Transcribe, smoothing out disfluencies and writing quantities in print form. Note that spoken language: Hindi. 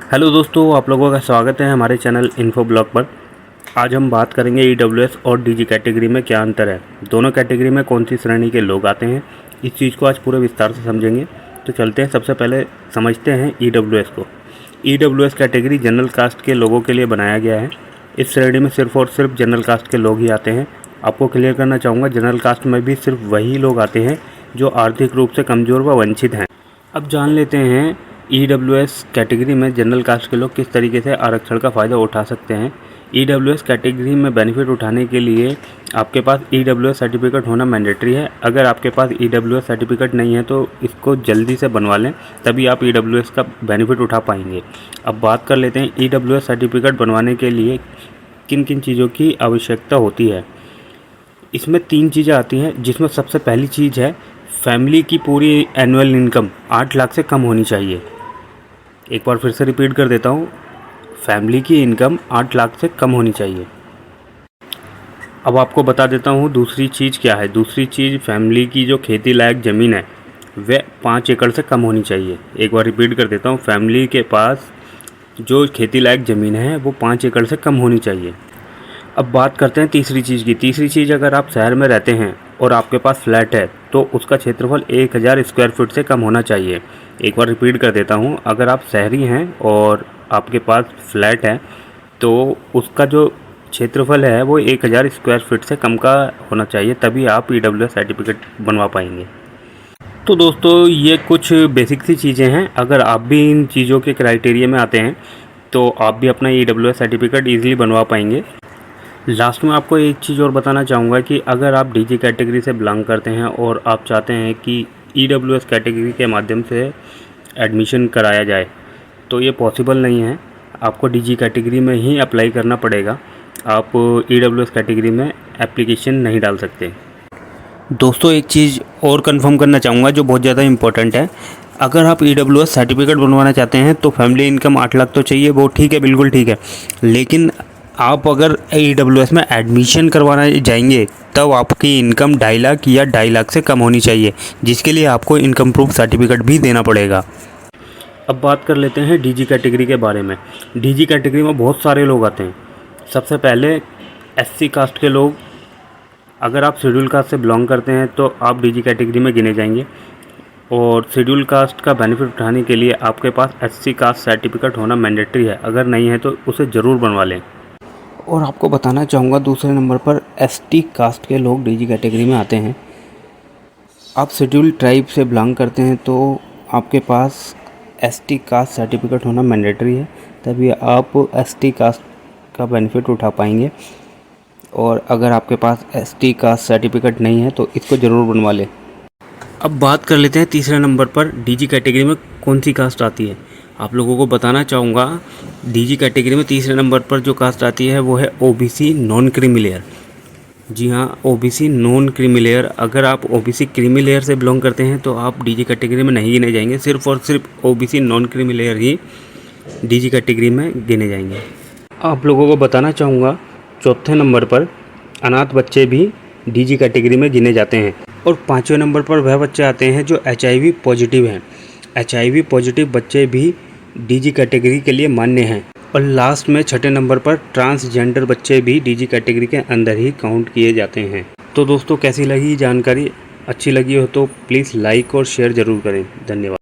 हेलो दोस्तों, आप लोगों का स्वागत है हमारे चैनल इन्फो ब्लॉग पर। आज हम बात करेंगे ईडब्ल्यूएस और डीजी कैटेगरी में क्या अंतर है, दोनों कैटेगरी में कौन सी श्रेणी के लोग आते हैं। इस चीज़ को आज पूरे विस्तार से समझेंगे। तो चलते हैं, सबसे पहले समझते हैं ईडब्ल्यूएस को। ईडब्ल्यूएस कैटेगरी जनरल कास्ट के लोगों के लिए बनाया गया है। इस श्रेणी में सिर्फ और सिर्फ जनरल कास्ट के लोग ही आते हैं। आपको क्लियर करना चाहूँगा, जनरल कास्ट में भी सिर्फ वही लोग आते हैं जो आर्थिक रूप से कमज़ोर व वंचित हैं। अब जान लेते हैं ईडब्ल्यूएस कैटेगरी में जनरल कास्ट के लोग किस तरीके से आरक्षण का फ़ायदा उठा सकते हैं। ईडब्ल्यूएस कैटेगरी में बेनिफिट उठाने के लिए आपके पास ईडब्ल्यूएस सर्टिफिकेट होना मैंडेटरी है। अगर आपके पास ईडब्ल्यूएस सर्टिफिकेट नहीं है तो इसको जल्दी से बनवा लें, तभी आप ईडब्ल्यूएस का बेनिफिट उठा पाएंगे। अब बात कर लेते हैं ईडब्ल्यूएस सर्टिफिकेट बनवाने के लिए किन किन चीज़ों की आवश्यकता होती है। इसमें 3 चीज़ें आती हैं, जिसमें सबसे पहली चीज़ है फैमिली की पूरी एनुअल इनकम 8 लाख से कम होनी चाहिए। एक बार फिर से रिपीट कर देता हूँ, फैमिली की इनकम 8 लाख से कम होनी चाहिए। अब आपको बता देता हूँ दूसरी चीज़ क्या है। दूसरी चीज़, फैमिली की जो खेती लायक ज़मीन है वह 5 एकड़ से कम होनी चाहिए। एक बार रिपीट कर देता हूँ, फैमिली के पास जो खेती लायक ज़मीन है वो 5 एकड़ से कम होनी चाहिए। अब बात करते हैं तीसरी चीज़ की। तीसरी चीज़, अगर आप शहर में रहते हैं और आपके पास फ्लैट है तो उसका क्षेत्रफल 1000 स्क्वायर फीट से कम होना चाहिए। एक बार रिपीट कर देता हूँ, अगर आप शहरी हैं और आपके पास फ्लैट है तो उसका जो क्षेत्रफल है वो 1000 स्क्वायर फीट से कम का होना चाहिए, तभी आप ईडब्ल्यूएस सर्टिफिकेट बनवा पाएंगे। तो दोस्तों, ये कुछ बेसिक सी चीज़ें हैं। अगर आप भी इन चीज़ों के क्राइटेरिया में आते हैं तो आप भी अपना ईडब्ल्यूएस सर्टिफिकेट ईजिली बनवा पाएंगे। लास्ट में आपको एक चीज़ और बताना चाहूँगा कि अगर आप डीजी कैटेगरी से बिलोंग करते हैं और आप चाहते हैं कि ईडब्ल्यूएस कैटेगरी के माध्यम से एडमिशन कराया जाए तो ये पॉसिबल नहीं है। आपको डीजी कैटेगरी में ही अप्लाई करना पड़ेगा। आप ईडब्ल्यूएस कैटेगरी में एप्लीकेशन नहीं डाल सकते। दोस्तों, एक चीज़ और कंफर्म करना चाहूँगा जो बहुत ज़्यादा इम्पोर्टेंट है। अगर आप ईडब्ल्यूएस सर्टिफिकेट बनवाना चाहते हैं तो फैमिली इनकम 8 लाख तो चाहिए, वो ठीक है, बिल्कुल ठीक है। लेकिन आप अगर ईडब्ल्यूएस में एडमिशन करवाना जाएंगे तब आपकी इनकम 2.5 लाख या 2.5 लाख से कम होनी चाहिए, जिसके लिए आपको इनकम प्रूफ सर्टिफिकेट भी देना पड़ेगा। अब बात कर लेते हैं डीजी कैटेगरी के बारे में। डीजी कैटेगरी में बहुत सारे लोग आते हैं। सबसे पहले एससी कास्ट के लोग। अगर आप शेड्यूल कास्ट से बिलोंग करते हैं तो आप डीजी कैटेगरी में गिने जाएंगे, और शेड्यूल कास्ट का बेनिफिट उठाने के लिए आपके पास एससी कास्ट सर्टिफिकेट होना मैंडेटरी है। अगर नहीं है तो उसे ज़रूर बनवा लें। और आपको बताना चाहूँगा, दूसरे नंबर पर एसटी कास्ट के लोग डीजी कैटेगरी में आते हैं। आप शेड्यूल ट्राइब से बिलोंग करते हैं तो आपके पास एसटी कास्ट सर्टिफिकेट होना मैंडेटरी है, तभी आप एसटी कास्ट का बेनिफिट उठा पाएंगे। और अगर आपके पास एसटी कास्ट सर्टिफिकेट नहीं है तो इसको ज़रूर बनवा लें। अब बात कर लेते हैं तीसरे नंबर पर डीजी कैटेगरी में कौन सी कास्ट आती है। आप लोगों को बताना चाहूँगा, डीजी कैटेगरी में तीसरे नंबर पर जो कास्ट आती है वो है ओबीसी नॉन क्रीमी लेयर। जी हाँ, ओबीसी नॉन क्रीमी लेयर। अगर आप ओबीसी क्रीमी लेयर से बिलोंग करते हैं तो आप डीजी कैटेगरी में नहीं गिने जाएंगे। सिर्फ और सिर्फ ओबीसी नॉन क्रीमी लेयर ही डीजी कैटेगरी में गिने जाएंगे। आप लोगों को बताना चाहूँगा, चौथे नंबर पर अनाथ बच्चे भी डीजी कैटेगरी में गिने जाते हैं। और 5वें नंबर पर वह बच्चे आते हैं जो HIV पॉजिटिव हैं। HIV पॉजिटिव बच्चे भी डीजी कैटेगरी के लिए मान्य हैं। और लास्ट में 6ठे नंबर पर ट्रांसजेंडर बच्चे भी डीजी कैटेगरी के अंदर ही काउंट किए जाते हैं। तो दोस्तों, कैसी लगी जानकारी? अच्छी लगी हो तो प्लीज़ लाइक और शेयर ज़रूर करें। धन्यवाद।